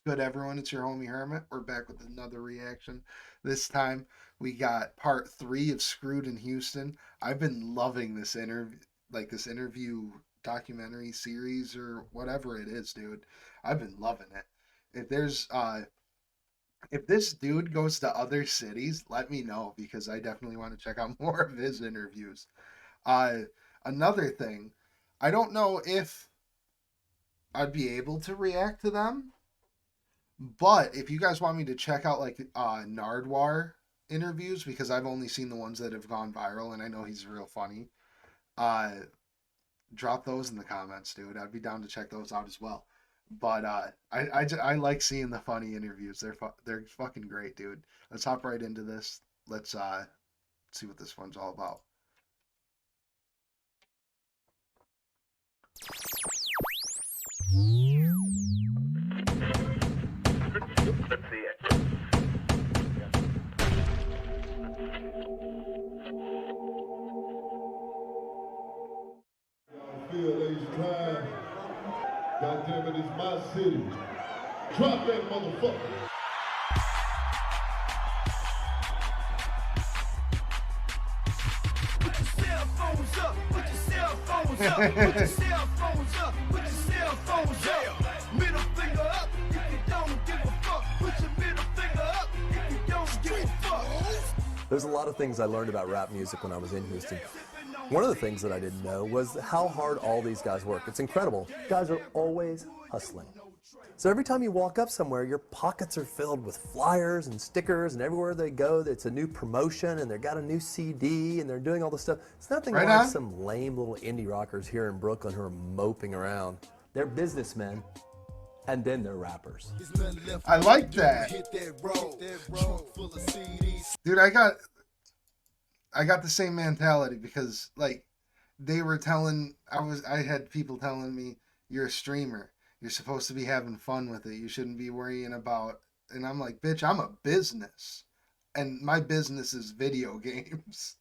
Good, everyone. It's your homie Hermit. We're back with another reaction. This time we got part 3 of Screwed in Houston. I've been loving this interview documentary series or whatever it is, dude. I've been loving it. If this dude goes to other cities, let me know because I definitely want to check out more of his interviews. Uh Another thing, I don't know if I'd be able to react to them. But if you guys want me to check out like Nardwar interviews, because I've only seen the ones that have gone viral, and I know he's real funny, uh, drop those in the comments, dude. I'd be down to check those out as well. But I like seeing the funny interviews. They're fucking great, dude. Let's hop right into this. Let's see what this one's all about. Let's see it. Feel H time. God damn it, it's my city. Drop that motherfucker. Put your cell phones up, put your cell phones up, put your cell phones up, put your cell phones up. Middle finger up if you don't give a fuck. Put your middle finger up if you don't give a fuck. There's a lot of things I learned about rap music when I was in Houston. One of the things that I didn't know was how hard all these guys work. It's incredible. Guys are always hustling. So every time you walk up somewhere, your pockets are filled with flyers and stickers, and everywhere they go, it's a new promotion, and they've got a new CD, and they're doing all this stuff. It's nothing Right like on. some lame little indie rockers here in Brooklyn who are moping around. They're businessmen, and then they're rappers. I like that. Dude, I got the same mentality because like they were telling I had people telling me you're a streamer. You're supposed to be having fun with it. You shouldn't be worrying about, and I'm like, bitch, I'm a business. And my business is video games.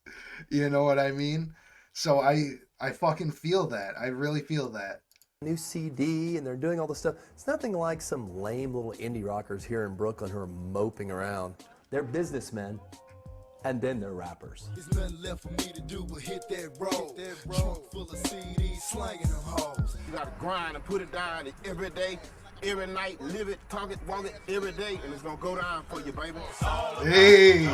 You know what I mean? So I fucking feel that. I really feel that. New CD, and they're doing all this stuff. It's nothing like some lame little indie rockers here in Brooklyn who are moping around. They're businessmen, and then they're rappers. There's nothing left for me to do but hit that road. Trunk full of CDs, slanging them hoes. You gotta grind and put it down every day, every night, live it, talk it, walk it every day, and it's gonna go down for you, baby. Hey.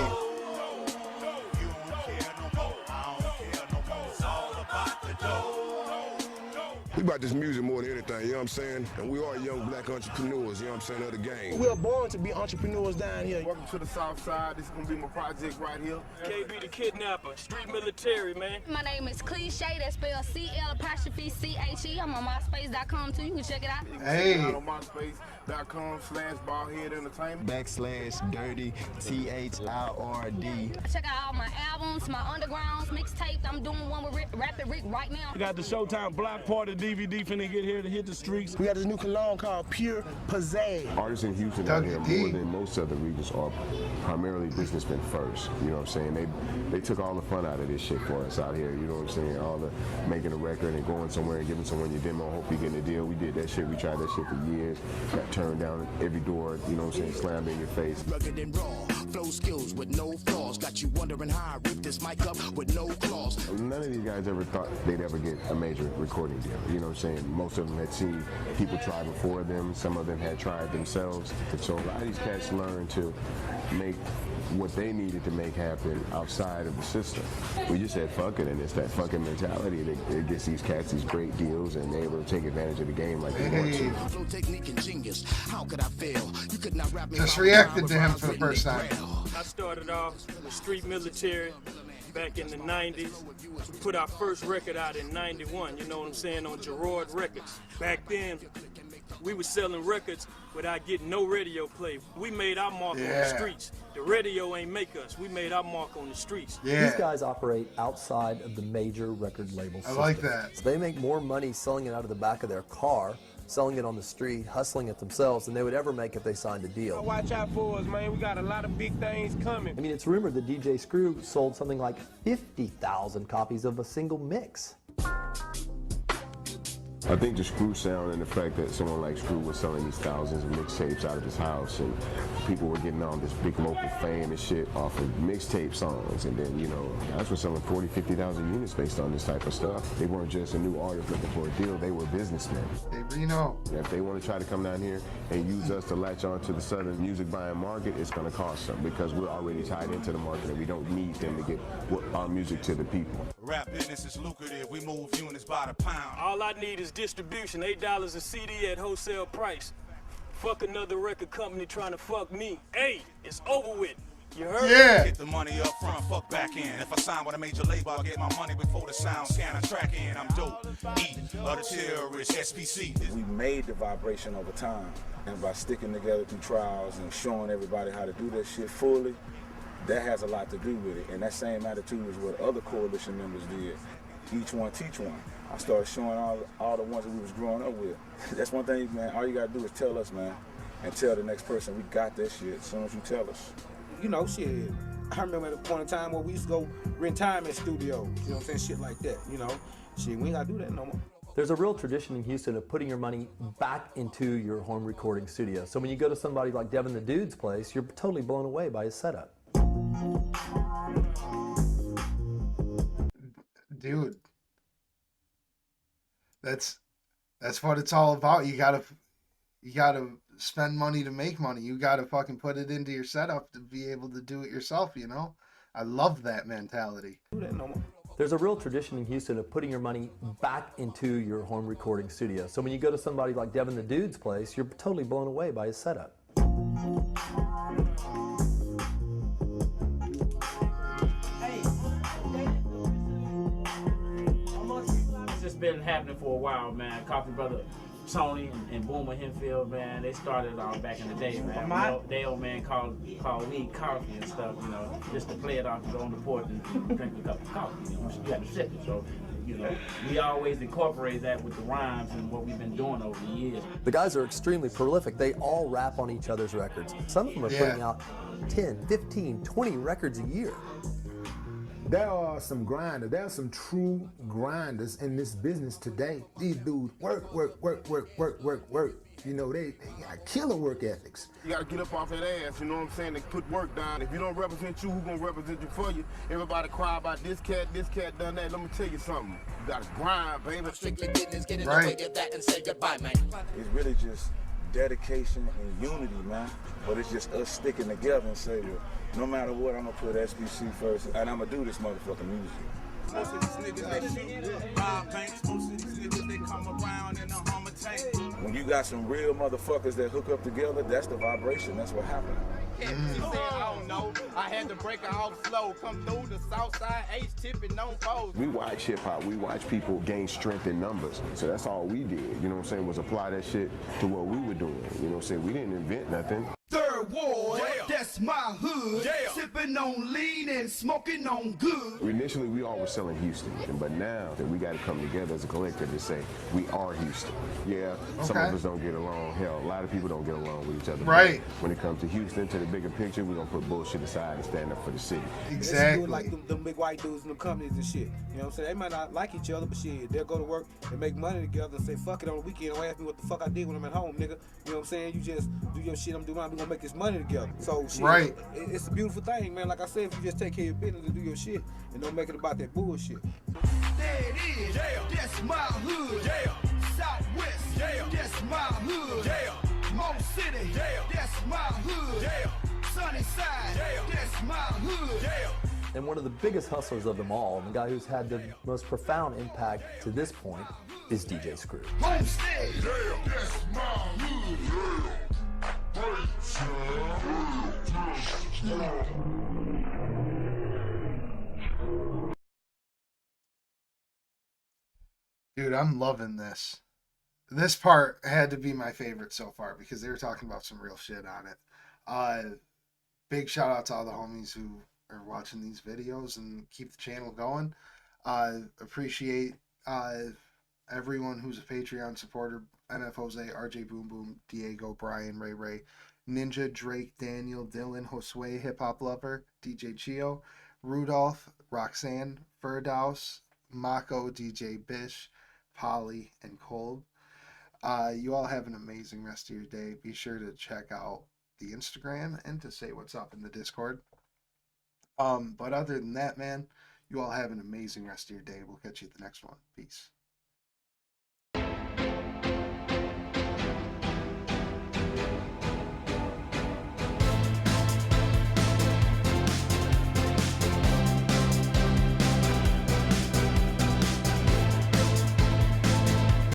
We about this music more than anything, you know what I'm saying? And we are young black entrepreneurs, you know what I'm saying, of the game. We are born to be entrepreneurs down here. Welcome to the South Side. This is gonna be my project right here. KB the Kidnapper, street military, man. My name is Cliche, that's spelled CL''CHE. I'm on MySpace.com too, you can check it out. You can Hey. check it out on MySpace.com/baldheadentertainment. /dirty THIRD. Check out all my albums, my undergrounds, mixtapes. I'm doing one with Rapid Rick right now. We got the Showtime Block Party DVD finna get here to hit the streets. We got this new cologne called Pure Pizzazz. Artists in Houston out here more than most other regions are primarily businessmen first. You know what I'm saying? They took all the fun out of this shit for us out here. You know what I'm saying? All the making a record and going somewhere and giving someone your demo, hope you get a deal. We did that shit. We tried that shit for years. Got turned down at every door. You know what I'm saying? Slammed in your face. Rugged and raw, flow skills with no flaws. Got you wondering how I rip this mic up with no claws. None of these guys ever thought they'd ever get a major recording deal. You know what I'm saying? Most of them had seen people try before them. Some of them had tried themselves. And so a lot of these cats learned to make what they needed to make happen outside of the system. We just said fuck it, and it's that fucking mentality that gets these cats these great deals, and they're able to take advantage of the game like they want to. Flow technique and genius. How could I fail? You could not rap me. Just reacted to him for the first time. I started off with street military back in the 90s. We put our first record out in 91, you know what I'm saying, on Gerard Records. Back then, we were selling records without getting no radio play. We made our mark on the streets. The radio ain't make us. We made our mark on the streets. Yeah. These guys operate outside of the major record label system. I like that. So they make more money selling it out of the back of their car, selling it on the street, hustling it themselves, than they would ever make if they signed a deal. Watch out for us, man. We got a lot of big things coming. I mean, it's rumored that DJ Screw sold something like 50,000 copies of a single mix. I think the Screw sound and the fact that someone like Screw was selling these thousands of mixtapes out of his house, and people were getting all this big local fame and shit off of mixtape songs, and then, you know, guys were selling 40, 50,000 units based on this type of stuff. They weren't just a new artist looking for a deal, they were businessmen. Hey, Reno. If they want to try to come down here and use us to latch on to the southern music buying market, it's going to cost them because we're already tied into the market and we don't need them to get our music to the people. Rap business is lucrative, we move units by the pound. All I need is distribution, $8 a CD at wholesale price. Fuck another record company trying to fuck me. Hey, it's over with. You heard? Yeah. Get the money up front, fuck back in. If I sign with a major label, I get my money before the sound scanner track in. I'm dope. E of the terrorist, SPC. We made the vibration over time. And by sticking together through trials and showing everybody how to do that shit fully, that has a lot to do with it. And that same attitude is what other coalition members did. Each one teach one. I started showing all the ones that we was growing up with. That's one thing, man, all you gotta do is tell us, man. And tell the next person we got that shit as soon as you tell us. You know, shit, I remember at a point in time where we used to go rent time in studios, you know what I'm saying, shit like that, you know. Shit, we ain't gotta do that no more. There's a real tradition in Houston of putting your money back into your home recording studio. So when you go to somebody like Devin the Dude's place, you're totally blown away by his setup. Dude, that's what it's all about. You gotta spend money to make money. You gotta fucking put it into your setup to be able to do it yourself, you know? I love that mentality. There's a real tradition in Houston of putting your money back into your home recording studio. So when you go to somebody like Devin the Dude's place, you're totally blown away by his setup. It's just been happening for a while, man. Coffee Brother Tony and Boomer Henfield, man, they started it all back in the day, man. They old man called weed coffee and stuff, you know, just to play it off to go on the porch and drink a cup of coffee. You know, you got to sip it. So, you know, we always incorporate that with the rhymes and what we've been doing over the years. The guys are extremely prolific. They all rap on each other's records. Some of them are putting out 10, 15, 20 records a year. There are some grinders. There are some true grinders in this business today. These dudes work. You know, they got killer work ethics. You gotta get up off that ass, you know what I'm saying, and put work down. If you don't represent you, who gonna represent you for you? Everybody cry about this cat done that. Let me tell you something. You gotta grind, baby. Strictly business, get in the way of that and say goodbye, man. It's really just dedication and unity, man. But it's just us sticking together and say, well, no matter what, I'm gonna put SBC first, and I'm gonna do this motherfucking music. Most of these niggas they shoot, rob banks. Most of these niggas they come around in a Hurm1t. When you got some real motherfuckers that hook up together, that's the vibration. That's what happened. She said, I don't know. I had to break her off slow. Come through the south side, H tipping, no foes. We watch hip hop, we watch people gain strength in numbers. So that's all we did, you know what I'm saying, was apply that shit to what we were doing. You know what I'm saying? We didn't invent nothing. Third Ward, that's my hood. Sipping on lean and smoking on good. Initially, we all were selling Houston, but now that we got to come together as a collective to say we are Houston. Yeah, some of us don't get along. Hell, a lot of people don't get along with each other. Right. But when it comes to Houston, to the bigger picture, we're gonna put bullshit aside and stand up for the city. Exactly. It's like them big white dudes in the companies and shit. You know what I'm saying? They might not like each other, but shit, they'll go to work and make money together and say, fuck it on the weekend. Don't ask me what the fuck I did when I'm at home, nigga. You know what I'm saying? You just do your shit, I'm doing mine. We gonna make this money together. So shit, it's a beautiful thing, man. Like I said, if you just take care of your business and do your shit and don't make it about that bullshit. There it is, that's my hood. Southwest, that's my hood. Mo City, that's my hood. Sunnyside, that's my hood. And one of the biggest hustlers of them all, and the guy who's had the most profound impact to this point, is DJ Screw. Homestead, that's my hood. Dude, I'm loving this. This part had to be my favorite so far because they were talking about some real shit on it. Big shout out to all the homies who are watching these videos and keep the channel going. Appreciate everyone who's a Patreon supporter. NF Jose, RJ Boom Boom, Diego, Brian, Ray Ray, Ninja, Drake, Daniel, Dylan, Josue, Hip Hop Lover, DJ Chio, Rudolph, Roxanne, Firdaus, Mako, DJ Bish, Polly, and Cold. You all have an amazing rest of your day. Be sure to check out the Instagram and to say what's up in the Discord. But other than that, man, you all have an amazing rest of your day. We'll catch you at the next one. Peace.